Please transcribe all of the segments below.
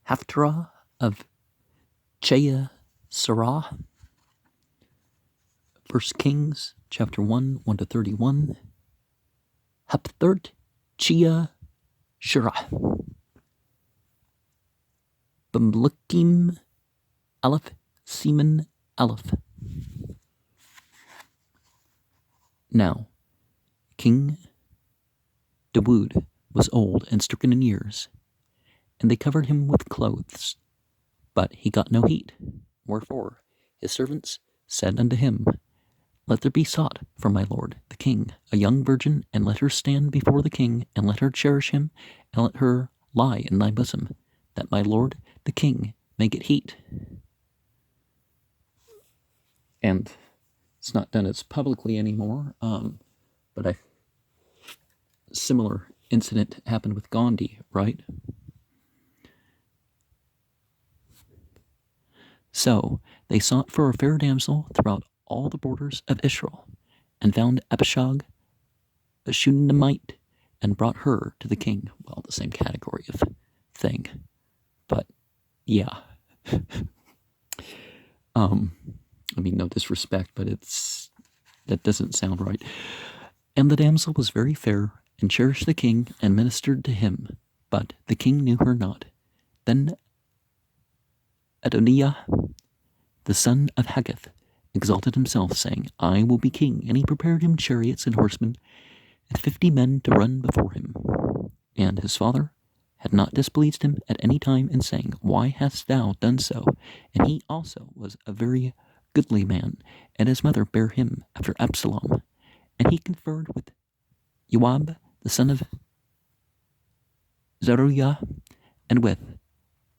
Haftarah of Chaye, 1 Kings, chapter 1, 1-31. Haftar, Chaye, Shirah. Bamlikim, Aleph, Semen, Aleph. Now, King Dawood was old and stricken in years, and they covered him with clothes, but he got no heat. Wherefore his servants said unto him, Let there be sought for my lord the king a young virgin, and let her stand before the king, and let her cherish him, and let her lie in thy bosom, that my lord the king may get heat. And it's not done as publicly anymore, but a similar incident happened with Gandhi, right? So they sought for a fair damsel throughout all the borders of Israel, and found Abishag, a Shunammite, and brought her to the king. Well, the same category of thing, but yeah. I mean, no disrespect, but that doesn't sound right. And the damsel was very fair, and cherished the king, and ministered to him, but the king knew her not. Then Adoniah, the son of Haggith, exalted himself, saying, I will be king. And he prepared him chariots and horsemen, and 50 men to run before him. And his father had not displeased him at any time in saying, Why hast thou done so? And he also was a very goodly man, and his mother bare him after Absalom. And he conferred with Joab, the son of Zeruiah, and with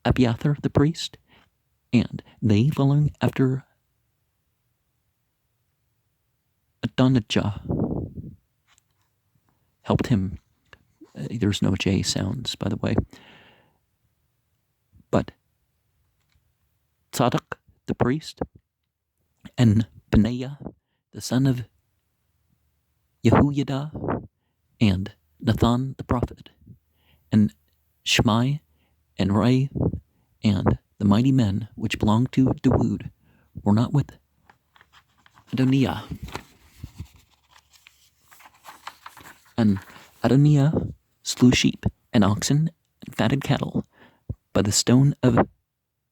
Abiathar the priest, and they following after Adonijah helped him. There's no J sounds, by the way. But Tzadok the priest, and Benaiah the son of Yehoiada, and Nathan the prophet, and Shimei, and Rai, and the mighty men which belonged to Dawood were not with Adoniah. And Adoniah slew sheep and oxen and fatted cattle by the stone of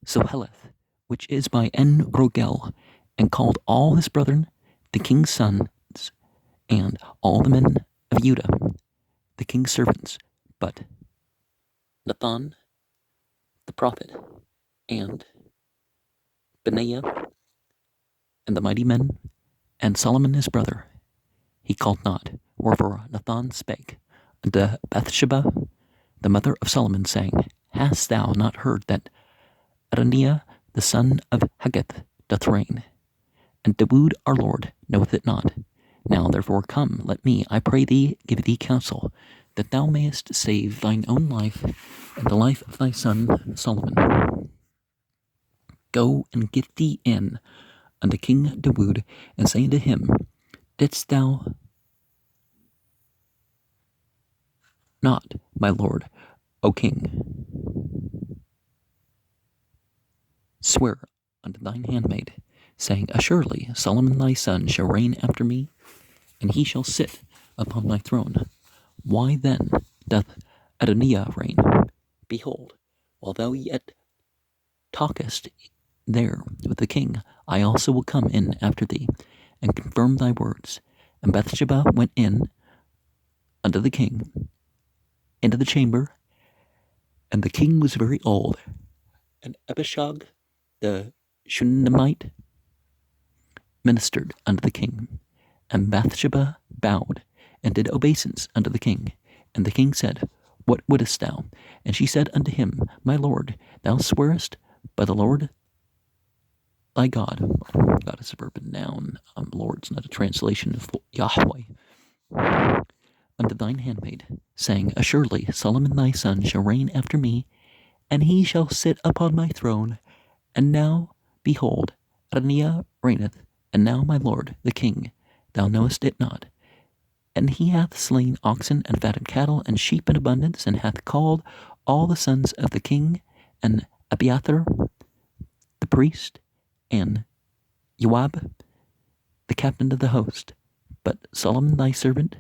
Zoheleth, which is by En Rogel, and called all his brethren, the king's sons, and all the men of Judah, the king's servants, but Nathan the prophet, and Benaiah, and the mighty men, and Solomon his brother, he called not. Wherefore Nathan spake unto Bathsheba, the mother of Solomon, saying, Hast thou not heard that Adoniah the son of Haggith doth reign? And Dawood our Lord knoweth it not. Now therefore come, let me, I pray thee, give thee counsel, that thou mayest save thine own life and the life of thy son Solomon. Go and get thee in unto King Dawood, and say unto him, Didst thou not, my lord, O king, swear unto thine handmaid, saying, Assuredly Solomon thy son shall reign after me, and he shall sit upon my throne. Why then doth Adoniah reign? Behold, while thou yet talkest there with the king, I also will come in after thee, and confirm thy words. And Bathsheba went in unto the king, into the chamber, and the king was very old. And Abishag the Shunammite ministered unto the king. And Bathsheba bowed, and did obeisance unto the king. And the king said, What wouldest thou? And she said unto him, My lord, thou swearest by the Lord thy God. God is a verb and noun. Lord's not a translation of Yahweh. Unto thine handmaid, saying, Assuredly Solomon thy son shall reign after me, and he shall sit upon my throne. And now, behold, Adoniah reigneth, and now, my lord, the king, thou knowest it not. And he hath slain oxen and fatted cattle and sheep in abundance, and hath called all the sons of the king and Abiathar the priest, and Joab the captain of the host. But Solomon thy servant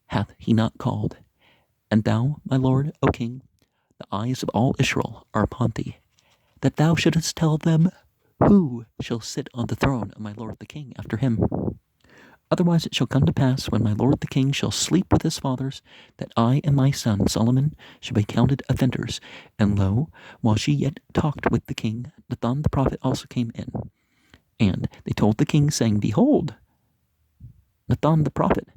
hath he not called. And thou, my lord, O king, the eyes of all Israel are upon thee, that thou shouldest tell them who shall sit on the throne of my lord the king after him. Otherwise it shall come to pass, when my lord the king shall sleep with his fathers, that I and my son Solomon shall be counted offenders. And lo, while she yet talked with the king, Nathan the prophet also came in. And they told the king, saying, Behold, Nathan the prophet.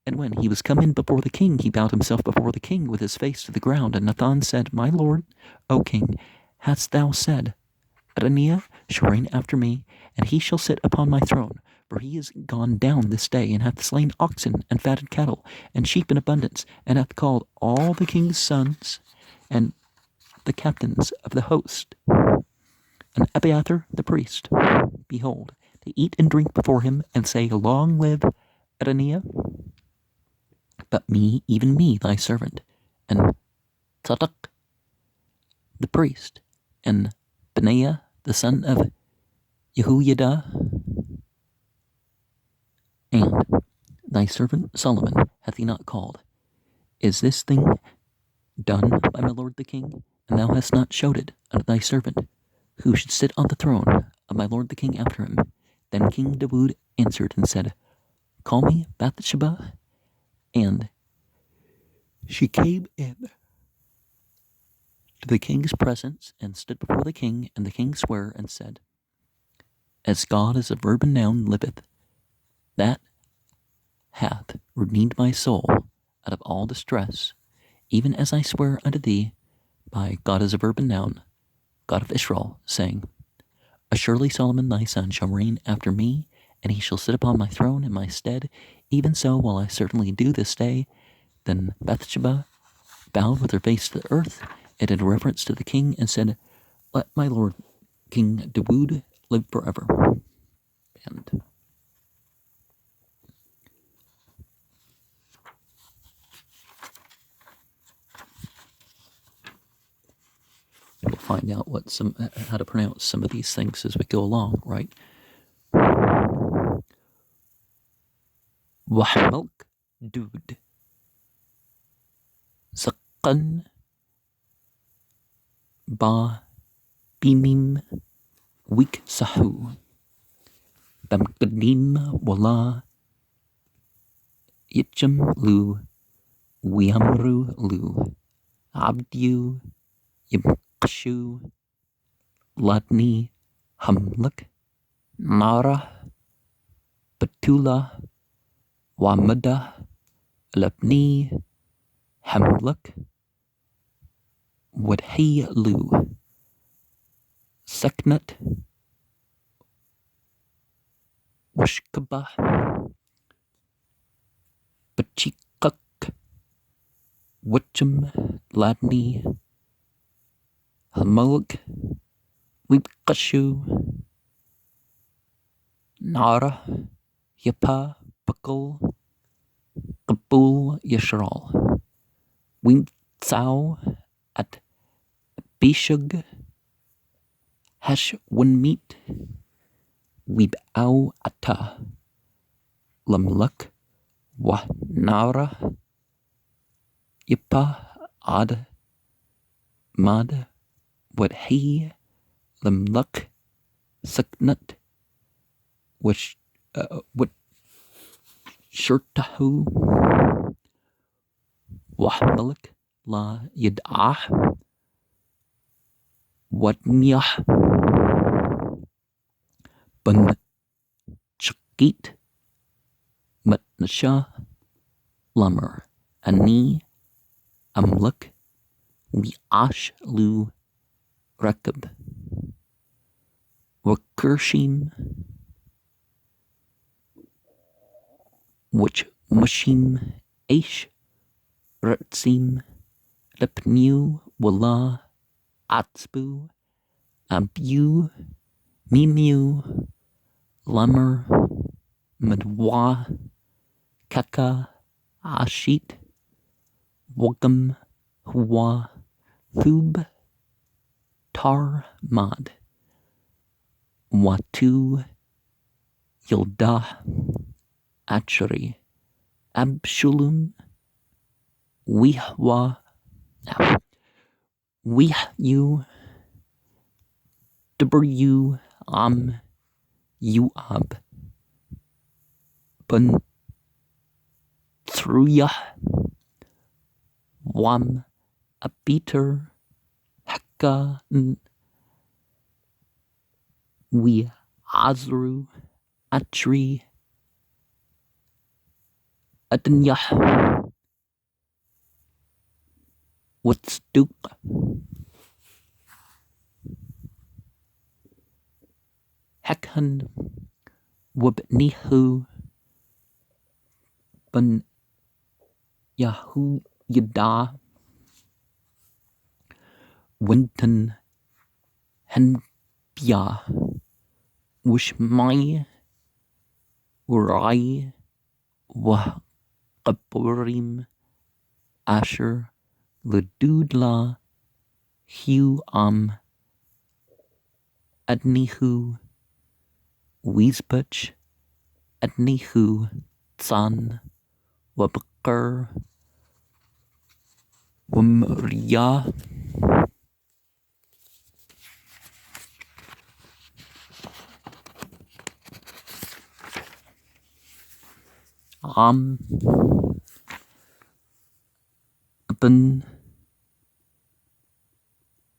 And when he was come in before the king, he bowed himself before the king with his face to the ground. And Nathan said, My lord, O king, hast thou said, Adoniah shall reign after me, and he shall sit upon my throne? For he is gone down this day, and hath slain oxen, and fatted cattle, and sheep in abundance, and hath called all the king's sons, and the captains of the host, and Abiathar the priest, behold, to eat and drink before him, and say, Long live Adoniah. But me, even me, thy servant, and Tzadok the priest, and Benaiah the son of Jehoiada, and thy servant Solomon hath he not called. Is this thing done by my lord the king? And thou hast not showed it unto thy servant, who should sit on the throne of my lord the king after him. Then King David answered and said, Call me Bathsheba. And she came in to the king's presence, and stood before the king, and the king sware and said, As God as a verb and noun liveth, that hath redeemed my soul out of all distress, even as I swear unto thee by God as a verb and noun, God of Israel, saying, Assuredly Solomon thy son shall reign after me, and he shall sit upon my throne in my stead. Even so will I certainly do this day. Then Bathsheba bowed with her face to the earth, and did reverence to the king, and said, Let my lord King David live forever. And we'll find out how to pronounce some of these things as we go along, right? Wahmalk Dud Sakan Ba Bimim Wik Sahu Bamkadim Wala Yitcham Lu Wiamru Lu Abdu Yimkashu Ladni Hamlak Nara Batula Wamada Labni Hamlak Wadhi Lu Seknat Washkaba Bachikak Wacham Ladni Hamlak Wipkashu Nara Yapa Bakul Kabul Yashral Wintsau at Bishug Hash One Meat Wibau Ata Lamluk Wa Nara Yipa Ad Mad Wadhi Lamluk Saknut Wish Wat Shurtahu Wahmalik La Yid'ah Wadniyah Bun Chakit Matnasha Lummer Ani Amluk Wiash Lu Rekab Wakershim Which Mushim Aish Ratsim Lepnu Wala Atzbu Abu Mimu Lummer Madwa Kaka Ashit Wagam Hua Thub Haftar Mad Watu Yildah Achri Abshulum Wihwa Wihyu W Yuab Bun Thruyah Wam Abiter Haka We Azru Atri Adanyah Watstuk Hekhan Wabnihu Bun Yahu Yada Winton Henbia Wishmai Urai Wahqaburim Asher Ladudla Hu Adnihu Weisbach Adnihu Tsan Wabakar Wamriya Ben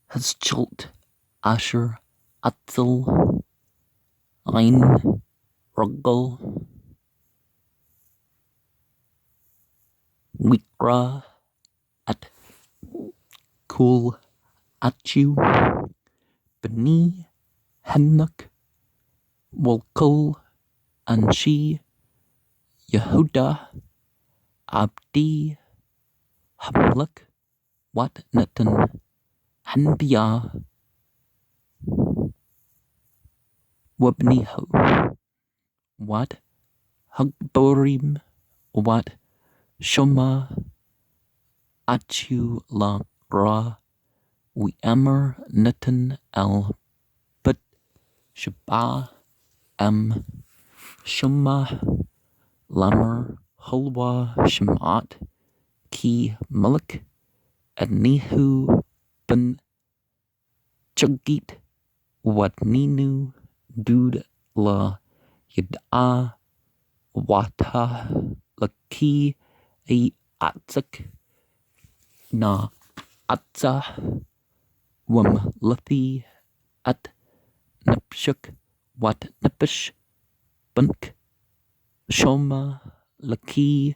Haschult Asher Atzel Ein Ruggle Wikra at Kul Achu Beni Henuk Wolkul Anshi Yehuda Abdi Hamluk Wat Natan Hanbia Wabniho Wat Hugborim Wat Shoma Achu La Gra We Amr Natan Al But Shaba Am Shoma Lamer Hulwa Shemat Ki Malik Adnihu Ben Chugit Watninu Dud La Yid'a Wata Laki A Atzik Na Atza Wam Lathi At Napshuk Wat Napish Bunk Shoma Laki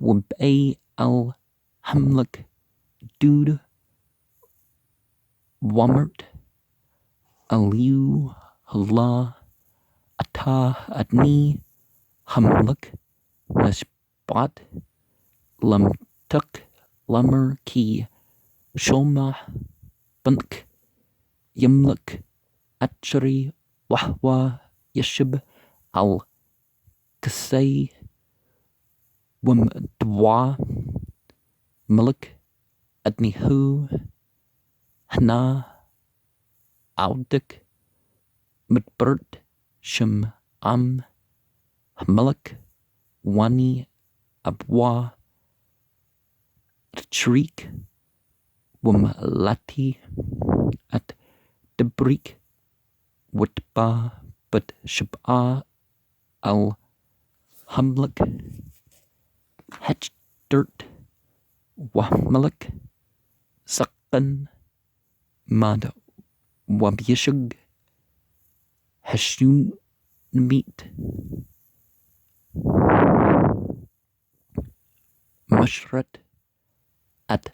Wabay Al Hamlak Dud Wamert Aliu Hala Ata Adni Hamlak Nashbat Lamtuk Lamer Ki Shoma Bunk Yamluk Achri Wahwa Yashib Al Kasay Wam Dwa Malik Adnihu Hna Audik Midbert Shem Malik Wani Abwa Trik Wam Lati At Debrik Witba But Shab'a Al Hamlik Hatchdert Wahmalik Sakan Mad Wabyashug Hashun Meat Mushrat At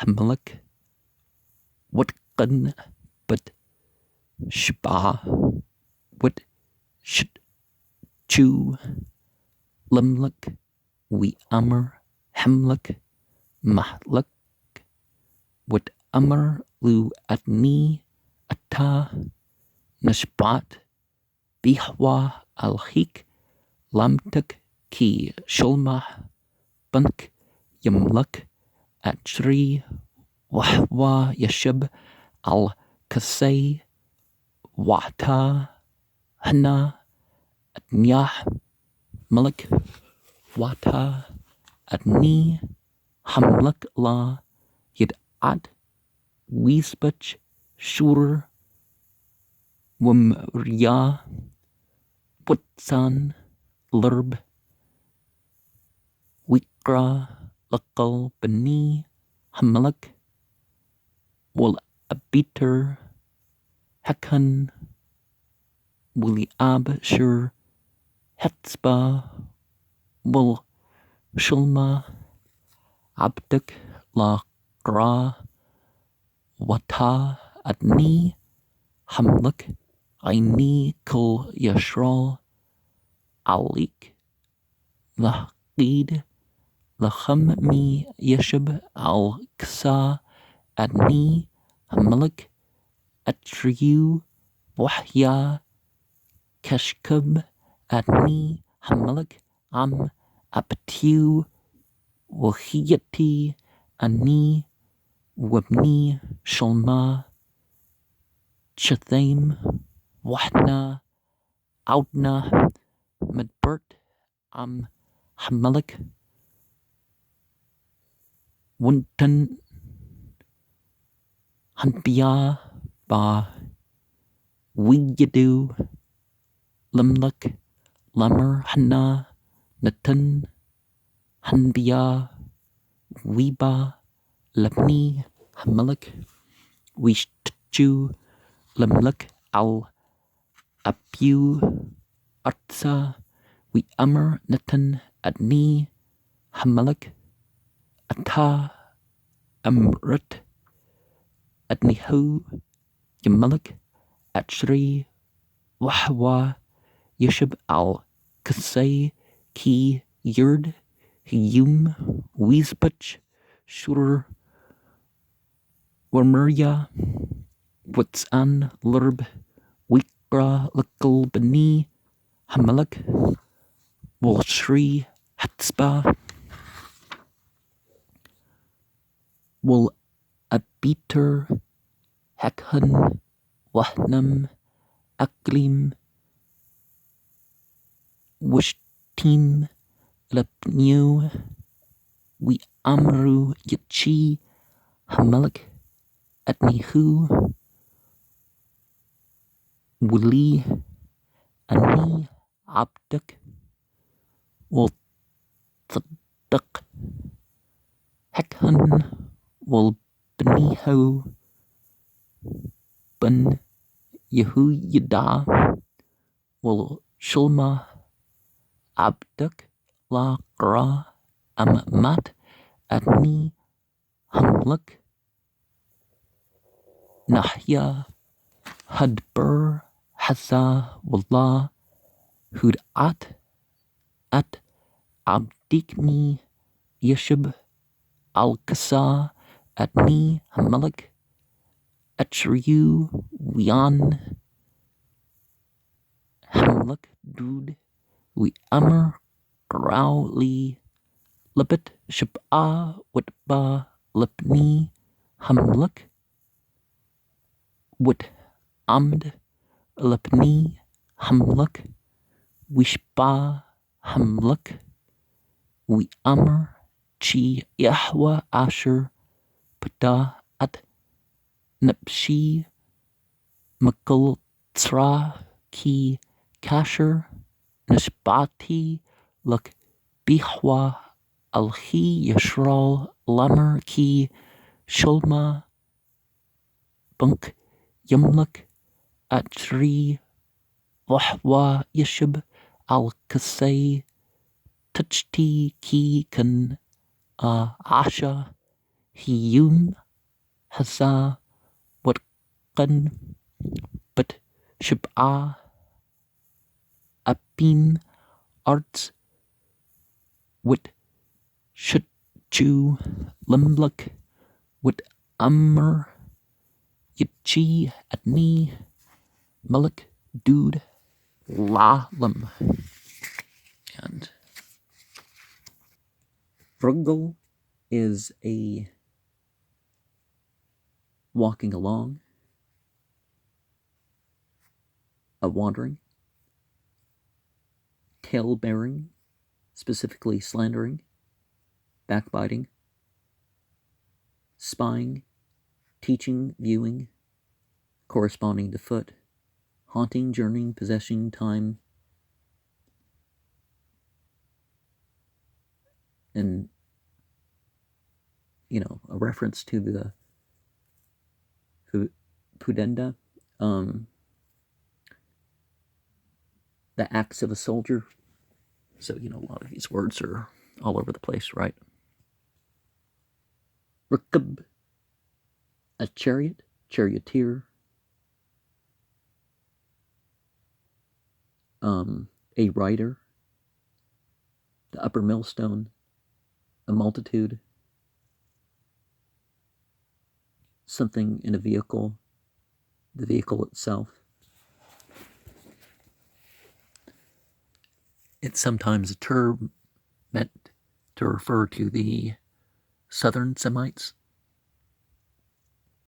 Hamlik Watkan But Shba Wat Shit Chu Limlik We Amr Hamlik Mahluk Wat Amr Lu Atni Ata Nashbat Bihwa Al Hik Lamtuk Ki Shulmah Bunk Yamluk Atri Wahwa Yashib Al Chaye Wata Hana Nyah Malik Wata Adni Hamlak La Yid Ad Wiesbach Shur Wumrya Putsan Lurb Wikra Lakal Bani Hamlak Wal Abiter Hakan Wili Ab Shur Hetzba Wal Shulma Abduk La Gra Wata Adni Hamlak Aini Kul Yashral Alik Lahqid Laham Mi Yashab Al Ksa Adni Hamlak Atriyu Wahya Kashkub Adni Hamlak Am Aptiu Wahiyati Ani Wabni Shalma Chatham Wahna Audna Medbert Am Hamalik Wuntan Hanpia Ba Wiyadu Limlak Lammer Hana Natan Hanbia Wiba Labni Hamalik Wishtu Limlak Al Abu Artsa We Amr Natan Adni Hamalik Ata Amrit Adnihu Yamalik Atshri Wahwa Yashab Al Kasay Ki Yurd Hiyum Wiesbach Shur Warmurya Wutsan Lurb Wikra Lakal Bani Hamalik Walshri Hatzba Wal Abiter Hakhan Wahnam Aklim Wishtim Lepnu We Amru Yachi Hamalik Adnihu Wuli Ani Abdak Wal Tzaddak Hekhan Wal Beniho Ben Yehu Yada Wal Shulma Abdak La Gra Ammat Adni Hamlak Nahya Hadbur Hasa Wallah Hud At Abdikmi Yashib Al Kasa Adni Hamalik Atriyu Wian Hamlik Dud We Amr Growly Lipit Shab'a Witba Lipni Hamlik Wit Amd Lipni Hamlik Wishba Hamlik We Amr Chi Yahwa Asher Pada At Napshi Makal Tsra Ki Kasher Nishbati Luk Bihwa Alhi Yashral Lammer Ki Shulma Bunk Yumluk Atri Wahwa Yashib Al Kasay Touchti Ki Kan Asha Hiyum Hasa Watkan But Shib'a Apim Arts Wit Shutju Limluk Wit Amr Yichi Adni Malik Dude Lalam. And Vrugel is a walking along a wandering, tale-bearing, specifically slandering, backbiting, spying, teaching, viewing, corresponding to foot, haunting, journeying, possessing, time, and, a reference to the pudenda, the acts of a soldier. So, a lot of these words are all over the place, right? Rukab, a chariot, charioteer, a rider, the upper millstone, a multitude, something in a vehicle, the vehicle itself. It's sometimes a term meant to refer to the southern Semites